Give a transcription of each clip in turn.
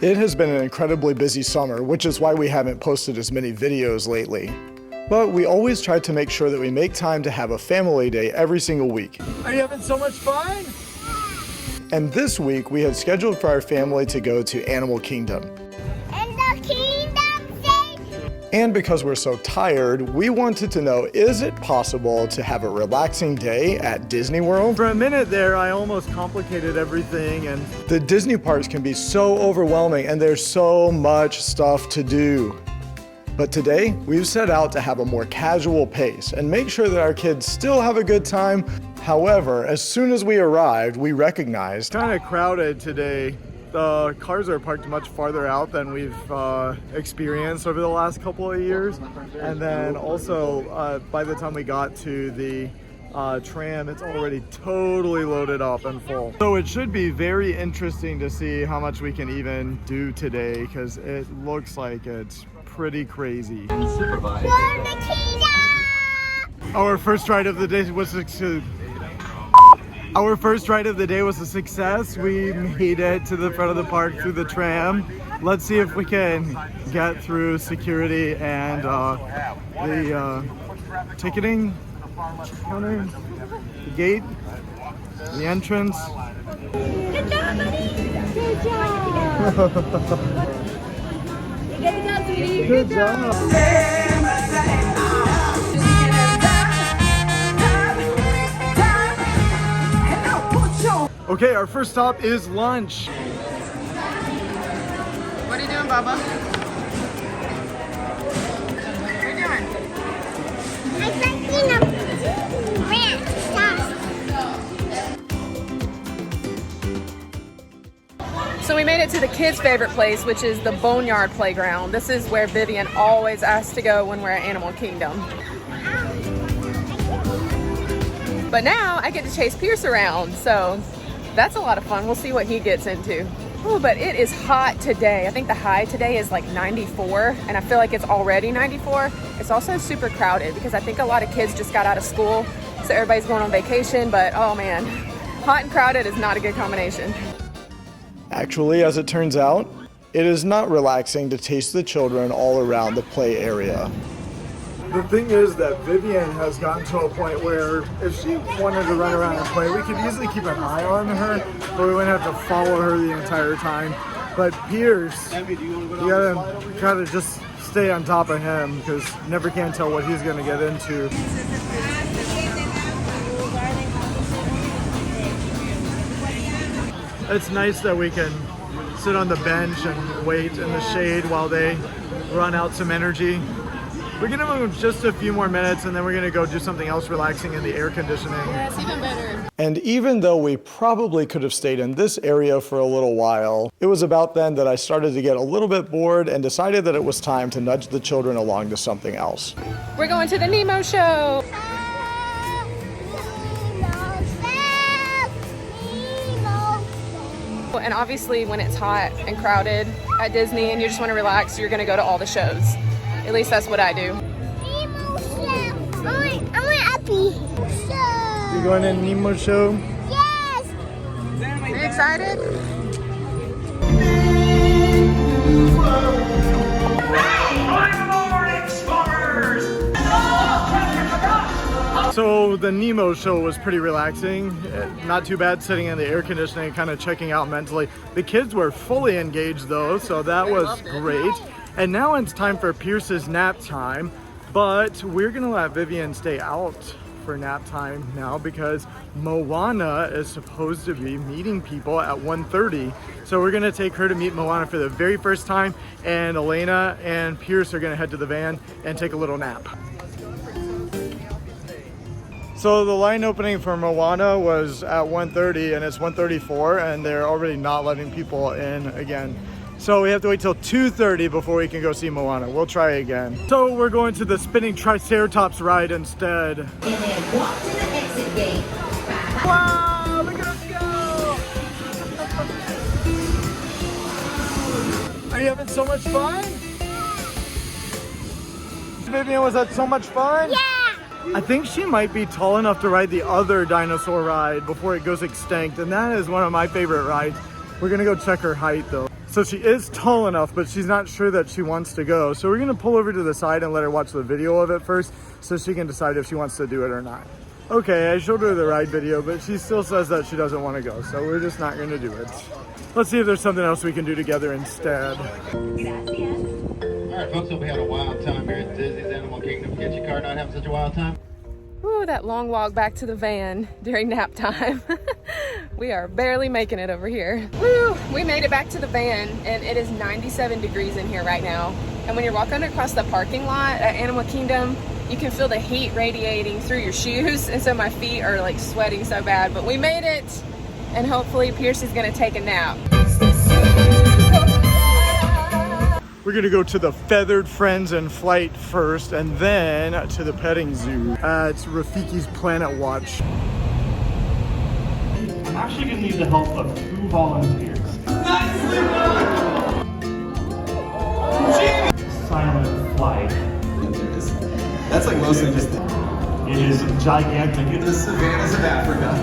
It has been an incredibly busy summer, which is why we haven't posted as many videos lately. But we always try to make sure that we make time to have a family day every single week. Are you having so much fun? And this week we had scheduled for our family to go to Animal Kingdom. And because we're so tired, we wanted to know, is it possible to have a relaxing day at Disney World? For a minute there, I almost complicated everything, and the Disney parks can be so overwhelming and there's so much stuff to do. But today, we've set out to have a more casual pace and make sure that our kids still have a good time. However, as soon as we arrived, we recognized kind of crowded today. The cars are parked much farther out than we've experienced over the last couple of years. And then also, by the time we got to the tram, it's already totally loaded up and full. So it should be very interesting to see how much we can even do today, because it looks like it's pretty crazy. Our first ride of the day was a success. We made it to the front of the park through the tram. Let's see if we can get through security and the ticketing counter, the gate, the entrance. Good job, buddy! Good job! Good job, sweetie! Good job! Okay, our first stop is lunch. What are you doing, Bubba? What are you doing? I'm making a ranch sauce. So we made it to the kids' favorite place, which is the Boneyard Playground. This is where Vivian always asks to go when we're at Animal Kingdom. But now I get to chase Pierce around, so that's a lot of fun. We'll see what he gets into. Oh, but it is hot today. I think the high today is like 94, and I feel like it's already 94. It's also super crowded because I think a lot of kids just got out of school, so everybody's going on vacation, but oh man, hot and crowded is not a good combination. Actually, as it turns out, it is not relaxing to chase the children all around the play area. The thing is that Vivian has gotten to a point where if she wanted to run around and play, we could easily keep an eye on her, but we wouldn't have to follow her the entire time. But Pierce, you gotta just stay on top of him, because you never can tell what he's gonna get into. It's nice that we can sit on the bench and wait in the shade while they run out some energy. We're gonna move just a few more minutes and then we're gonna go do something else relaxing in the air conditioning. Yeah, it's even better. And even though we probably could have stayed in this area for a little while, it was about then that I started to get a little bit bored and decided that it was time to nudge the children along to something else. We're going to the Nemo Show. And obviously when it's hot and crowded at Disney and you just want to relax, you're gonna go to all the shows. At least that's what I do. Nemo Show. I want Uppy. Show. You going to Nemo Show? Yes. Are you excited? So the Nemo Show was pretty relaxing. Not too bad sitting in the air conditioning, kind of checking out mentally. The kids were fully engaged though, so that was great. And now it's time for Pierce's nap time, but we're gonna let Vivian stay out for nap time now because Moana is supposed to be meeting people at 1:30. So we're gonna take her to meet Moana for the very first time, and Elena and Pierce are gonna head to the van and take a little nap. So the line opening for Moana was at 1:30 and it's 1:34 and they're already not letting people in again. So we have to wait till 2:30 before we can go see Moana. We'll try again. So we're going to the spinning Triceratops ride instead. And then walk to the exit gate. Wow, look at us go! Are you having so much fun? Vivian, was that so much fun? Yeah. I think she might be tall enough to ride the other dinosaur ride before it goes extinct, and that is one of my favorite rides. We're gonna go check her height though. So she is tall enough, but she's not sure that she wants to go. So we're gonna pull over to the side and let her watch the video of it first so she can decide if she wants to do it or not. Okay, I showed her the ride video, but she still says that she doesn't want to go. So we're just not gonna do it. Let's see if there's something else we can do together instead. All right, folks, hope we had a wild time here at Disney's Animal Kingdom. Get your car not having such a wild time. Ooh, that long walk back to the van during nap time. We are barely making it over here. Woo, we made it back to the van and it is 97 degrees in here right now. And when you're walking across the parking lot at Animal Kingdom, you can feel the heat radiating through your shoes. And so my feet are like sweating so bad, but we made it. And hopefully Pierce is gonna take a nap. We're gonna go to the Feathered Friends in Flight first and then to the petting zoo at Rafiki's Planet Watch. I'm actually gonna need the help of 2 volunteers. Silent flight. That's like mostly just It is gigantic. the savannas of Africa.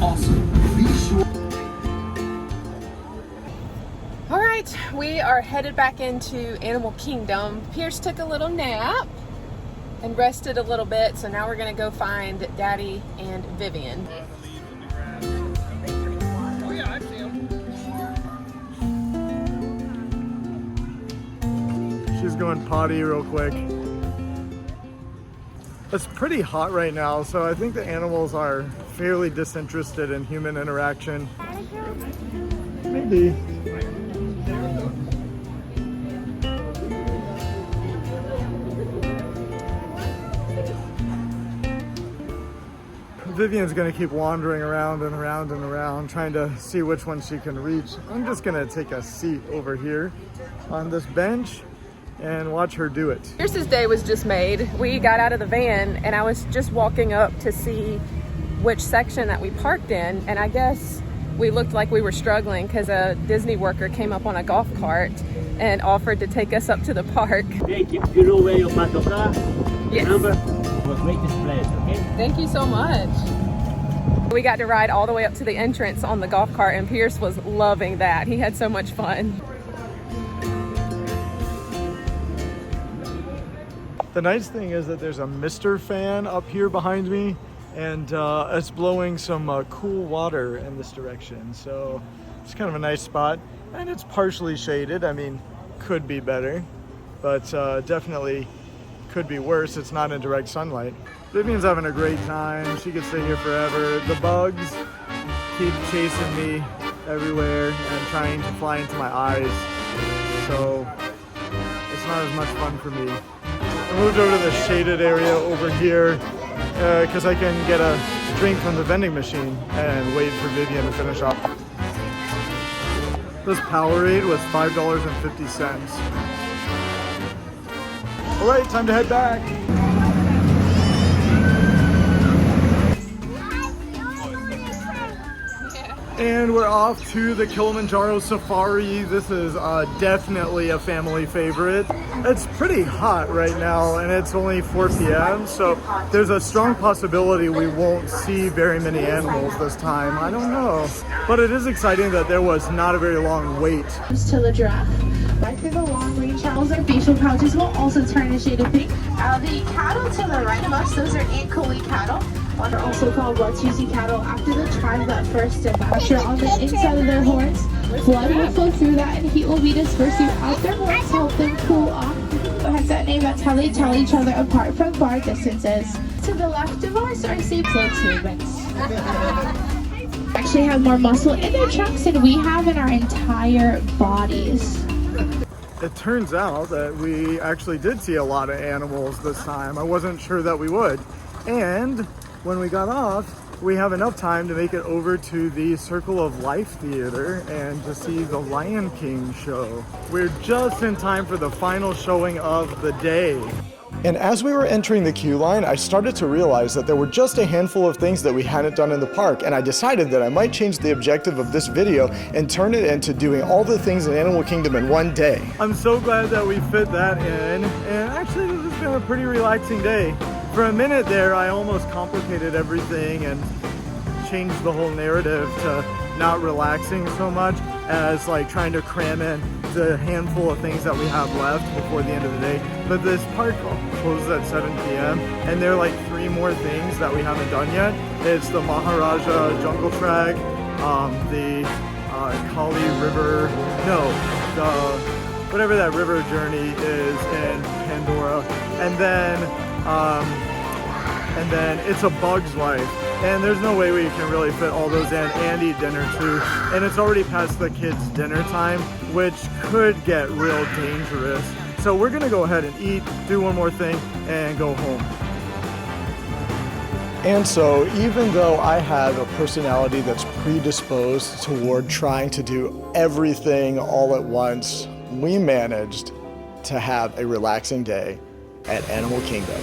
Awesome. Be sure. All right, we are headed back into Animal Kingdom. Pierce took a little nap and rested a little bit, so now we're gonna go find Daddy and Vivian. She's going potty real quick. It's pretty hot right now, so I think the animals are fairly disinterested in human interaction. Maybe. Vivian's gonna keep wandering around and around and around, trying to see which one she can reach. I'm just gonna take a seat over here on this bench and watch her do it. Pierce's day was just made. We got out of the van and I was just walking up to see which section that we parked in, and I guess we looked like we were struggling because a Disney worker came up on a golf cart and offered to take us up to the park. Hey, you know where your paddles are? Yes. Remember? We'll make this place, okay? Thank you so much. We got to ride all the way up to the entrance on the golf cart and Pierce was loving that. He had so much fun. The nice thing is that there's a Mr. fan up here behind me, and it's blowing some cool water in this direction. So it's kind of a nice spot, and it's partially shaded. I mean, could be better, but definitely could be worse. It's not in direct sunlight. Vivian's having a great time. She could stay here forever. The bugs keep chasing me everywhere and trying to fly into my eyes. So it's not as much fun for me. I moved over to the shaded area over here because I can get a drink from the vending machine and wait for Vivian to finish up. This Powerade was $5.50. All right, time to head back. And we're off to the Kilimanjaro Safari. This is definitely a family favorite. It's pretty hot right now and it's only 4 p.m. So there's a strong possibility we won't see very many animals this time. I don't know. But it is exciting that there was not a very long wait. To the giraffe. Right through the long range channels, our facial pouches will also turn a shade of pink. The cattle to the right of us, those are Ankoli cattle. Are also called Watusi cattle after the tribe that first departure on the inside of their horns. Blood will flow through that and heat will be dispersed throughout their horns to help them cool off. Hence that name, that's how they tell each other apart from far distances. To the left of us are safe movements. Actually have more muscle in their trunks than we have in our entire bodies. It turns out that we actually did see a lot of animals this time. I wasn't sure that we would. And when we got off, we have enough time to make it over to the Circle of Life Theater and to see the Lion King show. We're just in time for the final showing of the day. And as we were entering the queue line, I started to realize that there were just a handful of things that we hadn't done in the park, and I decided that I might change the objective of this video and turn it into doing all the things in Animal Kingdom in one day. I'm so glad that we fit that in, and actually this has been a pretty relaxing day. For a minute there, I almost complicated everything and change the whole narrative to not relaxing so much as like trying to cram in the handful of things that we have left before the end of the day. But this park closes at 7 p.m. and there are like 3 more things that we haven't done yet. It's the Maharaja Jungle Track, the Kali River, whatever that river journey is in Pandora, and then it's a Bug's Life, and there's no way we can really fit all those in and eat dinner too, and it's already past the kids' dinner time, which could get real dangerous. So we're gonna go ahead and eat, do one more thing, and go home. And so even though I have a personality that's predisposed toward trying to do everything all at once, we managed to have a relaxing day at Animal Kingdom.